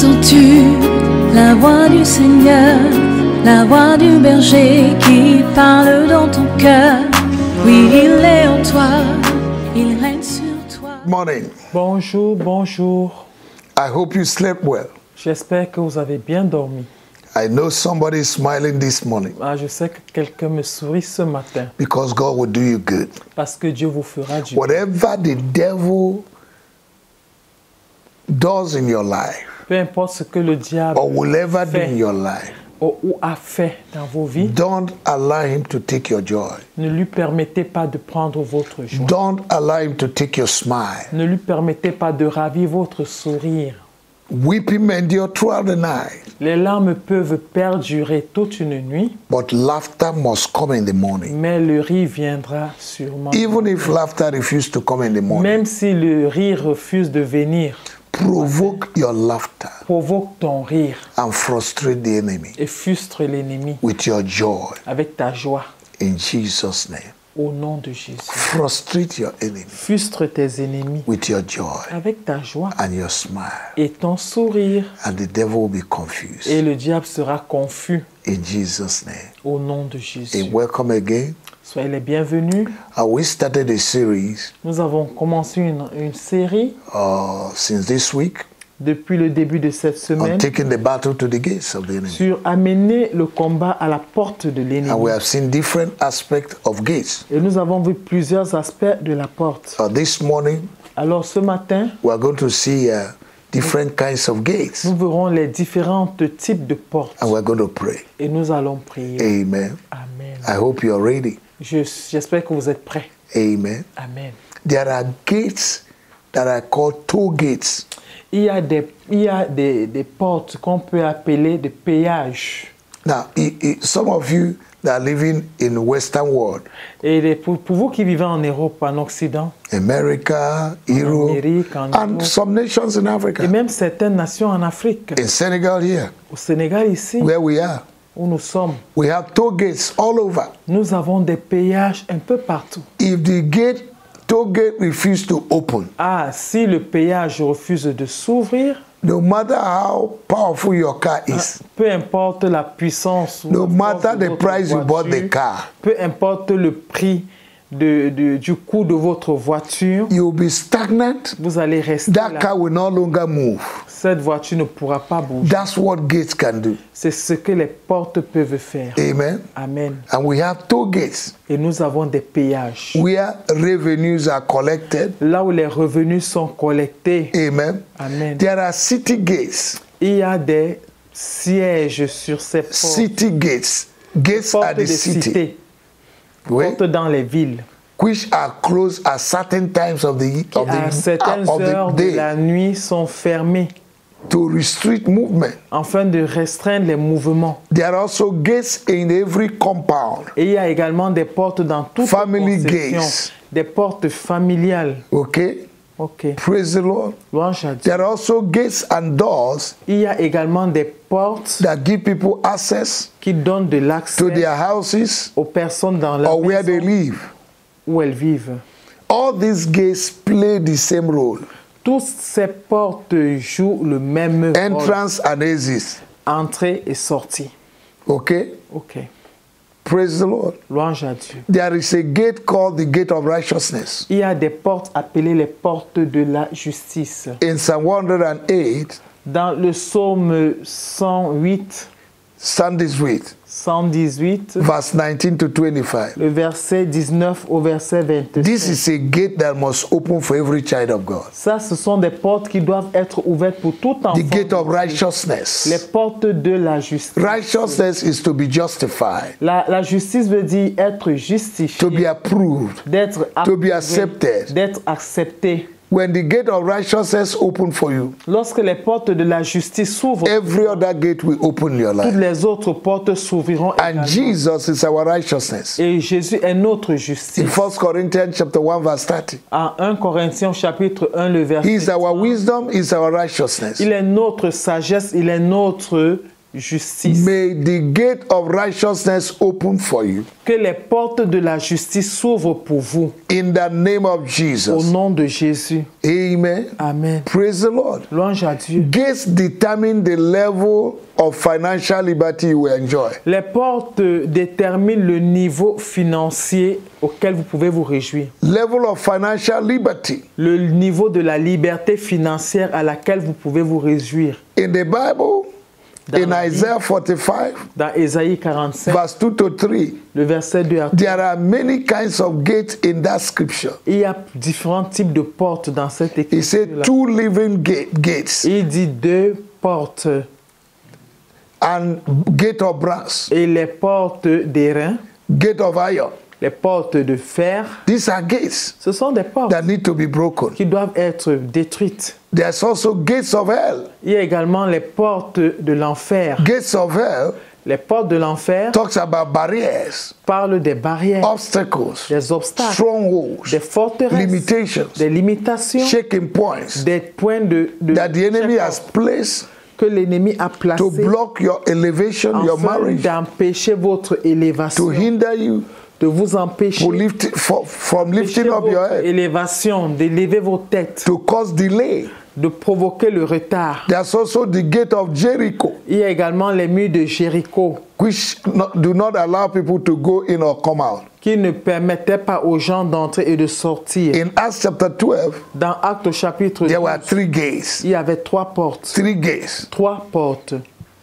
Entends-tu la voix du Seigneur, la voix du berger qui parle dans ton cœur? Oui, il est en toi, il règne sur toi. Morning. Bonjour, bonjour. I hope you slept well. J'espère que vous avez bien dormi. I know somebody is smiling this morning Je sais que quelqu'un me sourit ce matin because God will do you good. parce que Dieu vous fera du bien. Whatever the devil does in your life Peu importe ce que le diable or will ever do fait in your life, ou a fait dans vos vies, don't allow him to take your joy. ne lui permettez pas de prendre votre joie. Don't allow him to take your smile. Ne lui permettez pas de ravir votre sourire. Weeping may endure throughout the night, Les larmes peuvent perdurer toute une nuit, but laughter must come in the morning. mais le rire viendra sûrement. Even if laughter refuses to come in the morning, Même si le rire refuse de venir, provoke your laughter provoque ton rire and frustrate the enemy et frustre l'ennemi with your joy avec ta joie in Jesus' name. au nom de Jésus. Frustrate your enemy Frustre tes ennemis with your joy avec ta joie and your smile, et ton sourire, and the devil will be confused et le diable sera confus in Jesus' name. au nom de Jésus. And welcome again. Soyez les bienvenus. We started a series Nous avons commencé une série since this week depuis le début de cette on semaine taking the battle to the gates of the enemy. sur amener le combat à la porte de And l'ennemi. we have seen different aspects of gates. Et nous avons vu plusieurs aspects de la porte. This morning Alors ce matin, we are going to see different kinds of gates, nous verrons les différents types de portes and we are going to pray. et nous allons prier. Amen. Amen. I hope you are ready. J'espère que vous êtes prêts. Amen. Amen. There are gates that are called toll gates. Il y a des portes qu'on peut appeler des péages. Now, some of you that are living in the Western world, Et pour vous qui vivez en Europe, en Occident, America, Europe, Amérique, en and Europe, some nations in et Africa, même certaines nations en Afrique, in Senegal here, au Sénégal ici, where we are, où nous sommes, we have toll gates all over. nous avons des péages un peu partout. If the toll gate refuses to open, Si le péage refuse de s'ouvrir, no matter how powerful your car is, peu importe la puissance, ou no la force matter de the votre price you bought the voiture, car, peu importe le prix du coût de votre voiture, you'll be stagnant. vous allez rester That là. car will no longer move. Cette voiture ne pourra pas bouger. That's what gates can do. C'est ce que les portes peuvent faire. Amen. Amen. And we have toll gates Et nous avons des péages. where revenues are collected. Là où les revenus sont collectés. Amen. Amen. There are city gates. Il y a des sièges sur ces portes. City gates. Gates Portes at de the city. cité. Right? Portes dans les villes. Which are closed at certain times of the Qui à certaines heures de day la nuit sont fermées to restrict movement. afin de restreindre les mouvements. There are also gates in every compound. Et il y a également des portes dans toutes les Family concessions. gates. Des portes familiales. Okay? Ok. Praise the Lord. Louange à Dieu. There are also gates and doors Il y a également des portes that give people access qui donnent de to l'accès their houses aux personnes dans la or where they maison live. où elles vivent. All these gates play the same role. Toutes ces portes jouent le même rôle. Entrance and exit. Entrée et sortie. Okay? Ok. Praise the Lord. Louange à Dieu. There is a gate called the gate of righteousness. Il y a des portes appelées les portes de la justice. In Psalm 108, Dans le psaume 108, Sunday's read, 118, verse 19 to 25. le verset 19 au verset 27. This is a gate that must open for every child of God. Ça, ce sont des portes qui doivent être ouvertes pour tout enfant. The gate of Les righteousness. portes de la justice. Righteousness is to be justified, La justice veut dire être to justifié, be approved. d'être to be approuvé, accepted. d'être accepté. When the gate of righteousness open for you, Lorsque les portes de la justice s'ouvrent, every other gate will open in your toutes life. les autres portes s'ouvriront And également. Jesus is our righteousness. Et Jésus est notre In justice. 1 Corinthians chapter 1 verse 30. En 1 Corinthiens chapitre 1, le verset He is our 30, wisdom, he is our righteousness. il est notre sagesse, il est notre justice. May the gate of righteousness open for you. Que les portes de la justice s'ouvrent pour vous. In the name of Au Jesus. nom de Jésus. Amen. Amen. Praise the Lord. Louange à Dieu. Gates determine the level of financial liberty you will enjoy. Les portes déterminent le niveau financier auquel vous pouvez vous réjouir. Level of financial liberty. Le niveau de la liberté financière à laquelle vous pouvez vous réjouir. In the Bible, Dans in la Bible, Isaiah 45, Dans Ésaïe 45, verse 2 to 3, le verset 2 à 3, there are many kinds of gates in that scripture. il y a différents types de portes dans cette He said écriture. two living gates Il dit 2 portes and gate of brass, et les portes d'airain, gate of iron. les portes de fer. These are gates Ce sont des portes that need to be broken. qui doivent être détruites. There's also gates of hell. Il y a également les portes de l'enfer. Gates of hell Les portes de l'enfer talks about barriers, parlent des barrières, obstacles, des obstacles, strongholds, des forteresses, limitations, des limitations, shaking points des points de that the enemy has placed que l'ennemi a to placés block your elevation, your afin marriage, d'empêcher votre to élévation, hinder you de vous empêcher from lifting up your votre head, élévation, d'élever vos têtes, to cause delay. de provoquer le retard. There's also the gate of Jericho, Il y a également les murs de Jéricho which do not allow people to go in or come out. qui ne permettaient pas aux gens d'entrer et de sortir. In Acts chapter 12, Dans Actes au chapitre there 12, were 3 gates. il y avait 3 portes. 3 gates. 3 portes.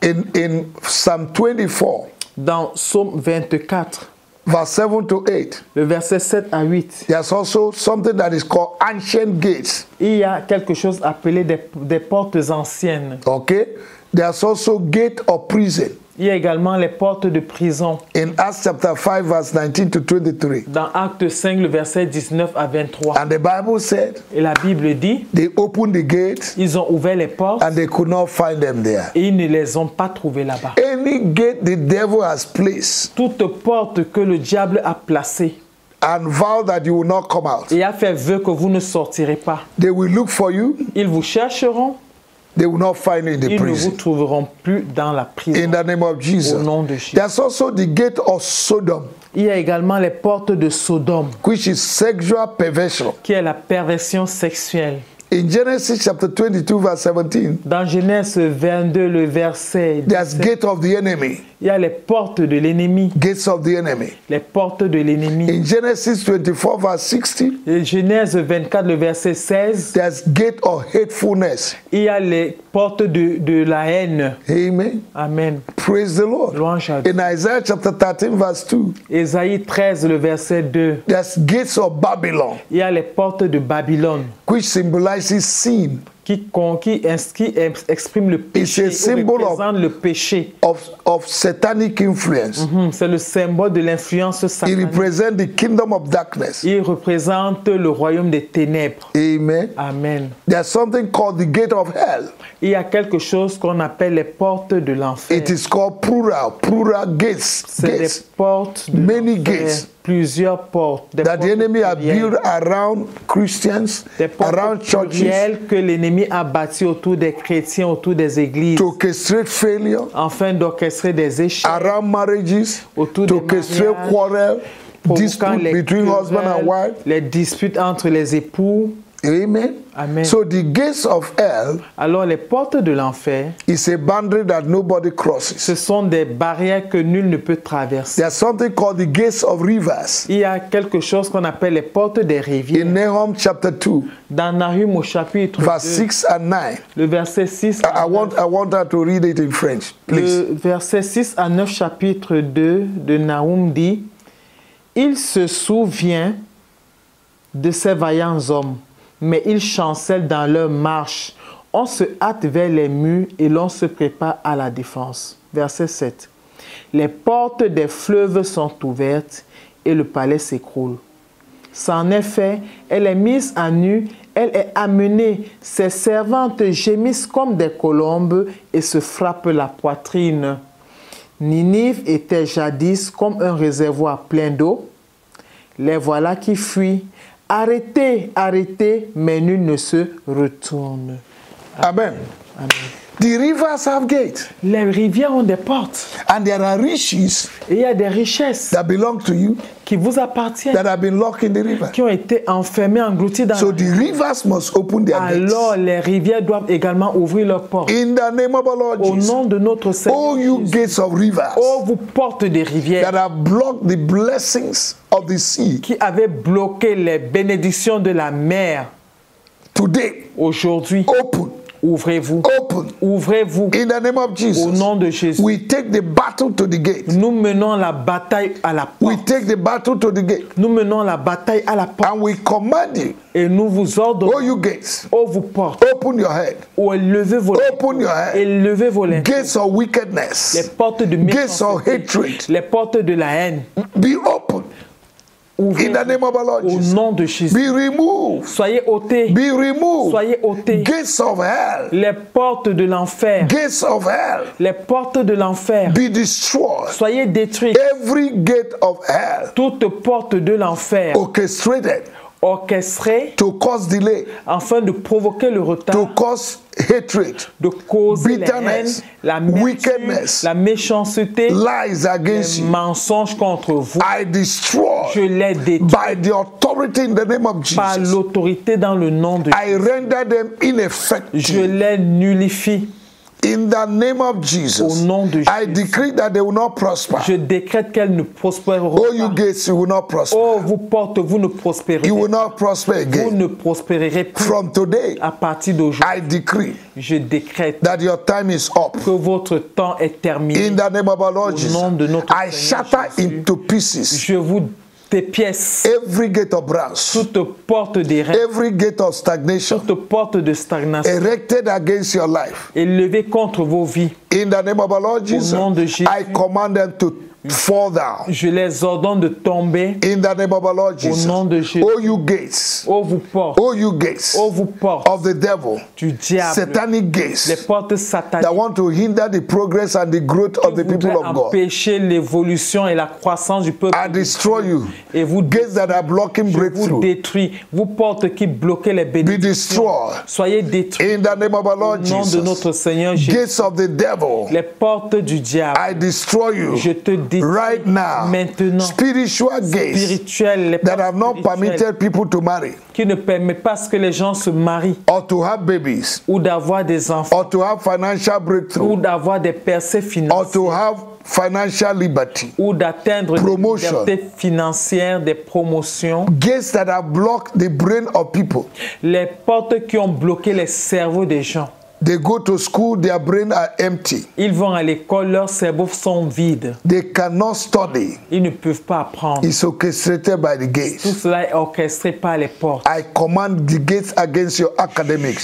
In Psalm 24, Dans Psaume 24, verse 7 to 8, le verset 7 à 8, there's also something that is called ancient gates. il y a quelque chose appelé des portes anciennes. Okay? There's also gate of prison. Il y a également les portes de prison. In Acts chapter 5, verse 19 to 23. Dans Acte 5, le verset 19 à 23. And the Bible said Et la Bible dit, they opened the gates ils ont ouvert les portes and they could not find them there. et ils ne les ont pas trouvées là-bas. Any gate the devil has placed Toute porte que le diable a placée and vow that you will not come out, et a fait vœu que vous ne sortirez pas, they will look for you, ils vous chercheront, they will not find you in the ils ne vous prison. trouveront plus dans la In prison. the name of Jesus. Au nom de Jésus. There's also the gate of Sodom, Il y a également les portes de Sodome, which is sexual perversion. qui est la perversion sexuelle. In Genesis chapter 22, verse 17, Dans Genèse 22, le verset there's 17, gate of the enemy, il y a les portes de l'ennemi, gates of the enemy. les portes de l'ennemi. In Genesis 24, verse 60, Et Genèse 24, le verset 16, there's gate of hatefulness. il y a les portes de la haine. Amen. Amen. Praise the Lord. Louange à Dieu. In Isaiah chapter 13, verse 2, Ésaïe 13, le verset 2, there's gates of Babylon, il y a les portes de Babylone which symbolizes sin, qui exprime le péché, It's a ou symbol représente le péché. of satanic influence. C'est le symbole de l'influence It satanique. represents the kingdom of darkness. Il représente le royaume des ténèbres. Amen. Amen. There's something called the gate of hell. Il y a quelque chose qu'on appelle les portes de l'enfer. It is called plural gates. C'est des Gates portes de Many l'enfer. gates. Plusieurs portes. Des that the portes enemy has plurielles. built around Christians, Des portes around churches, plurielles que l'ennemi a bâties autour des chrétiens, autour des églises, to orchestrate failure, afin d'orchestrer des échecs, around marriages, autour to des orchestrate mariages, quarrel, provoquant dispute les between husband and querelles, wife. les disputes entre les époux. Amen. Amen. So the gates of hell Alors les portes de l'enfer, is a boundary that nobody crosses. ce sont des barrières que nul ne peut traverser. There's something called the gates of rivers. Il y a quelque chose qu'on appelle les portes des rivières. In Nahum chapter 2, Dans Nahum au chapitre verse 2, 6 and 9. le verset 6 I want her to read it in French, please. Le verset 6 à 9 chapitre 2 de Nahum dit « Il se souvient de ces vaillants hommes, mais ils chancellent dans leur marche. On se hâte vers les murs et l'on se prépare à la défense. » Verset 7. « Les portes des fleuves sont ouvertes et le palais s'écroule. C'en est fait, elle est mise à nu, elle est amenée. Ses servantes gémissent comme des colombes et se frappent la poitrine. Ninive était jadis comme un réservoir plein d'eau. Les voilà qui fuient. Arrêtez, arrêtez, mais nul ne se retourne. » Amen. Amen. The rivers have gates. Les rivières ont des portes. And there are riches Et il y a des richesses that belong to you qui vous appartiennent, that have been locked in the river. qui ont été enfermées, englouties dans So la the rivers must open their gates. Alors les rivières doivent également ouvrir leurs portes. In the name of our Lord Au Jesus. nom de notre Seigneur Oh, you Jésus. gates of rivers Oh, vous portes des rivières that have blocked the blessings of the sea. qui avaient bloqué les bénédictions de la mer. Today, Aujourd'hui, open. ouvrez-vous. Open. Ouvrez-vous. In the name of Au Jesus. nom de Jésus. We take the battle to the gate. Nous menons la bataille à la We porte. take the battle to the gate. Nous menons la bataille à la porte. And we command you, Et nous vous oh, ordonnons, you gates, oh, vous portes, open your head. oh, levez vos lèvres. Open your head. Élevez vos lèvres. Gates of Les wickedness. portes de Gates of méchanceté. hatred. Les portes de la haine. Be open. Ouvrez In the name of our Lord au Jesus. nom de Jésus. Be removed. Soyez ôtés. Be removed. Soyez ôtés. Gates of hell. Les portes de l'enfer. Gates of hell. Les portes de l'enfer. Be destroyed. Soyez détruits. Every gate of hell Toute porte de l'enfer orchestrated orchestrée to cause delay, afin de provoquer le to retard, cause hatred, de causer la haine, bitterness, la amertume, wickedness, la méchanceté, lies against les you. mensonges contre vous. I destroy Je les détruis by the authority in the name of par Jesus. l'autorité dans le nom de I Jésus. render them Je ineffective les nullifie. in the name of Jesus. Au nom de I Jésus. decree that they will not prosper. Je décrète qu'elles ne prospéreront Oh, you pas. gates, you will not prosper. Oh, vous portes, vous ne prospérerez You will pas. not prosper Vous again. ne prospérerez plus. From today, À partir d'aujourd'hui, I decree je décrète that your time is up. que votre temps est terminé. In the name of our Lord Au Jesus, nom de notre I Seigneur shatter Jésus. into pieces Je vous dépièce every gate of brass, toute porte d'airain, every gate of stagnation toute porte de stagnation erected against your life. élevée contre vos vies. In the name of our Lord Jesus, nom de Jésus. I command them to fall down. Je les ordonne de tomber. In the name of our Lord Jesus, nom de Jésus. oh you gates, Oh, vous portes. oh you gates Oh, vous portes of the devil, du diable. satanic Les gates portes that sataniques want to hinder the progress and the growth of the qui people voudraient of God. empêcher l'évolution et la croissance du peuple. I destroy you. Et vous Gates that are blocking vous breakthrough, détruit. Vous portes qui bloquez les be bénédictions. destroyed. Soyez détruits. In the name of our Au Lord nom de Jesus, notre Seigneur Jésus. gates of the devil, Les portes du diable. I destroy you Je te détruis right now. maintenant. Spiritual gates Spirituelles, les that portes have not spirituelles permitted people to marry qui ne permettent pas que les gens se marient or to have babies ou d'avoir des enfants or to have financial ou breakthrough d'avoir des percées or financières to have financial liberty. ou d'atteindre des Promotion. libertés financières, des promotions. Gates that have blocked the brain of people. Les portes qui ont bloqué les cerveaux des gens. They go to school, their brain are empty. Ils vont à l'école, leurs cerveaux sont vides. They cannot study. Ils ne peuvent pas apprendre. It's orchestrated by the Tout gates. cela est orchestré par les portes. I command the gates against your academics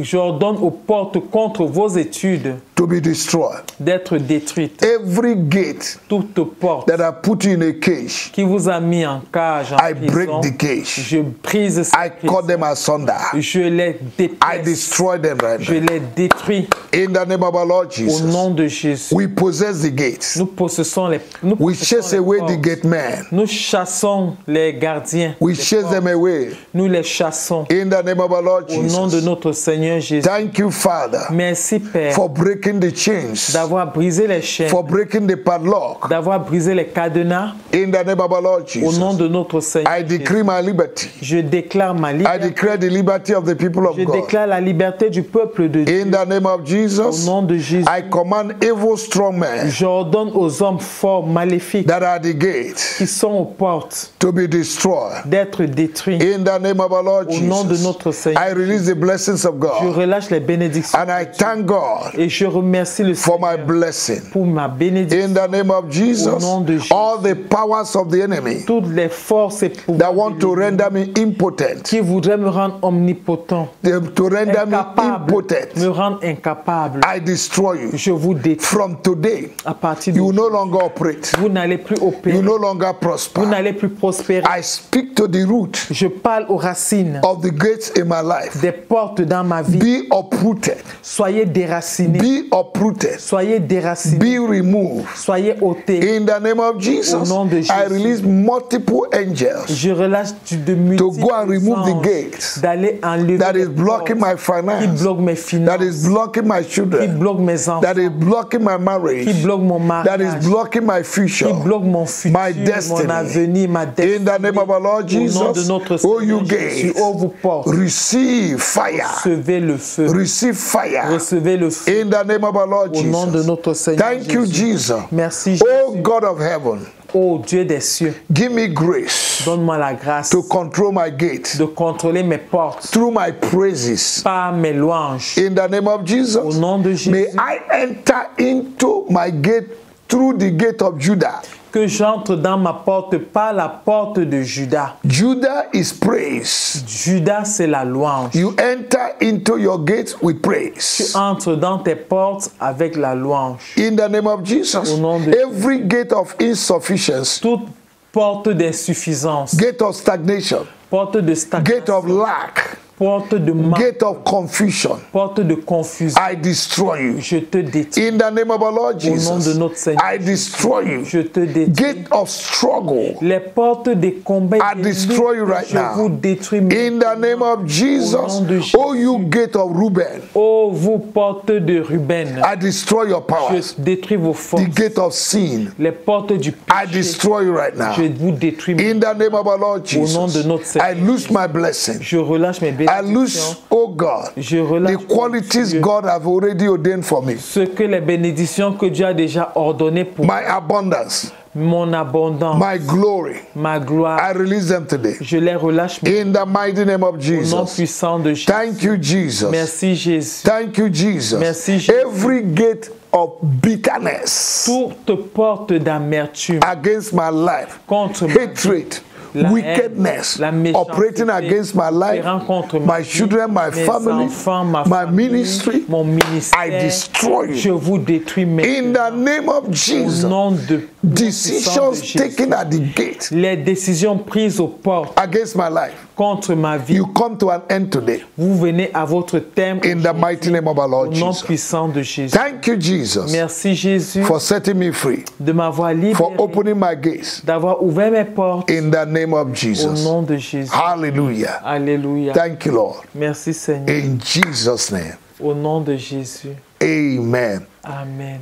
J'ordonne aux portes contre vos études to be destroyed. d'être détruites. Every gate Toute porte that have put you in a cage, qui vous a mis en cage, en I break prison, the cage. je brise ces I cut them asunder. je les I dépièce, destroy them right je now. les détruis In the name of our Lord au Jesus, nom de Jésus. we possess the gates. Nous possessons les We chase away the gate men. Nous chassons les gardiens. We des chase portes. them away. Nous les chassons In the name of our Lord au nom de Jesus. notre Seigneur Jésus. Thank you, Father, Merci Père for breaking the chains, d'avoir brisé les chaînes, for breaking the padlock. d'avoir brisé les cadenas In the name of our Lord au nom Jesus, de notre Seigneur I Jésus. decree my liberty. Je déclare ma I liberté. declare the liberty of the people of Je God. déclare la liberté du peuple de Dieu. In the name of Au Jesus, nom de Jésus. I command evil strong men J'ordonne aux hommes forts, maléfiques, that are the gates qui sont aux portes, to be destroyed. d'être détruits. In the name of our Lord Au nom de Jesus, notre Seigneur. I release the blessings of Je God. relâche les bénédictions And I thank God et je remercie le for my Seigneur blessing. pour ma bénédiction. In the name of Jesus, Au nom de Jésus. all the powers of the enemy Toutes les forces et that pouvoirs want de to l'ennemi render me impotent, qui voudraient me rendre omnipotent, to render me incapable, impotent, me rendre incapable, I destroy you. je vous détruis. From today, À partir de you will no longer operate. vous n'allez plus You opérer, will no longer vous prosper. n'allez plus prospérer. I speak to the root Je parle aux racines of the gates in my life. des portes dans ma vie. Be uprooted. Soyez déracinés, Be uprooted. soyez déracinés, Be removed. soyez ôtés. In the name of Jesus, Au nom de I Jésus. release multiple angels Je relâche de to go and remove the multiples gates d'aller enlever that les is blocking portes my qui finance, bloquent mes finances, that is blocking my qui children, bloque mes enfants, that is blocking my qui marriage, bloque mon that is mariage, blocking my qui future. bloque mon futur, my destiny. mon avenir, ma destinée. In the name of our Lord Au nom de Jesus, notre oh you Seigneur Jésus, gates, oh vous portes, receive fire, recevez le feu, receive fire. recevez le feu. In the name of our Lord Au nom de Jesus. notre Seigneur Thank you, Jésus. Jesus. Merci Oh Jésus. God of heaven, Oh Dieu des cieux, give me grace donne-moi la grâce to control my gate de contrôler mes portes through my praises. par mes louanges. In the name of Au Jesus, nom de Jésus, may I enter into my gate through the gate of Judah. que j'entre dans ma porte par la porte de Judas. Judah is praise. Judas, c'est la louange. You enter into your gate with Tu praise. entres dans tes portes avec la louange. In the name of Jesus, Au nom de- every gate of insufficiency, Toute porte d'insuffisance, gate of stagnation, porte de gate stagnation, of lack, porte de manque, gate of confusion, porte de confusion, I destroy you. je te détruis. In the name of our Lord Au nom de Jesus, notre Seigneur, I destroy you. je te détruis. Gate of struggle, Les portes des combats, I et des destroy you luttes, right je now. vous détruis. In the name of Jesus, nom de Jésus. oh you gate of Reuben, Oh, vous portes de Ruben, I destroy your powers. je détruis vos forces. The gate of sin, Les portes du I péché, destroy you right now. je vous détruis. In the name of our Lord Au nom de Jesus, notre Seigneur I lose my blessing. Je relâche mes I bénédictions. lose, oh God, Je relâche the qualities Dieu, God have already ordained for me. ce que les bénédictions que Dieu a déjà ordonnées pour My abundance, mon abondance, my glory, ma gloire. I release them today. Je les relâche au In the mighty name of nom Jesus. puissant de Jésus. Thank you, Jesus. Merci Jésus. Thank you, Jesus. Merci, Jésus. Every gate of bitterness Toute porte d'amertume against my life, contre ma hatred, la wickedness, haine, la méchanceté, operating against my life, opérant contre ma my vie, children, my mes family, enfants, ma my famille, ministry, mon ministère, I destroy je you. vous détruis In maintenant. the name of Au Jesus, nom de decisions Jésus. taken at the gate Les décisions prises aux portes against my life, contre ma vie, you come to an end today. vous venez à votre terme In the mighty name of our au Lord nom Jesus. puissant de Jésus. Thank you, Jesus, Merci Jésus for setting me free, de m'avoir for libéré, opening my gates. d'avoir ouvert mes portes In the name of au Jesus. nom de Jésus. Hallelujah. Alléluia. Thank you, Lord. Merci Seigneur. In Jesus' name. Au nom de Jésus. Amen. Amen.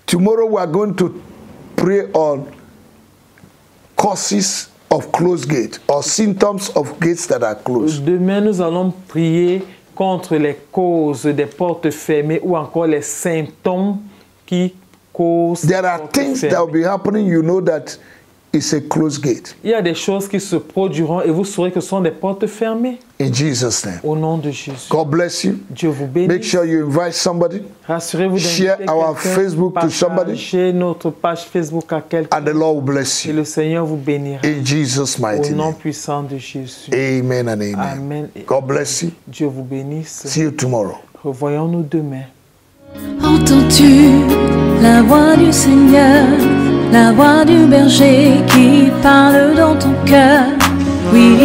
Tomorrow we are going to pray on causes of closed gate or symptoms of gates that are closed. Demain, nous allons prier contre les causes des portes fermées ou encore les symptômes qui causent There des are portes things that will fermées. be happening, you know that it's a closed gate. Il y a des choses qui se produiront et vous saurez que ce sont des portes fermées. In Jesus' name. Au nom de Jésus. God bless you. Dieu vous Make bénisse. sure you invite somebody Rassurez-vous Share d'inviter our quelqu'un, Facebook to somebody. partagez notre page Facebook à quelqu'un and the Lord will bless et you. le Seigneur vous bénira. In Jesus' Au mighty nom name. puissant de Jésus. Amen and amen. Amen. God bless you. Dieu vous bénisse. See you tomorrow. Revoyons-nous demain. Entends-tu la voix du Seigneur, la voix du berger qui parle dans ton cœur? Oui,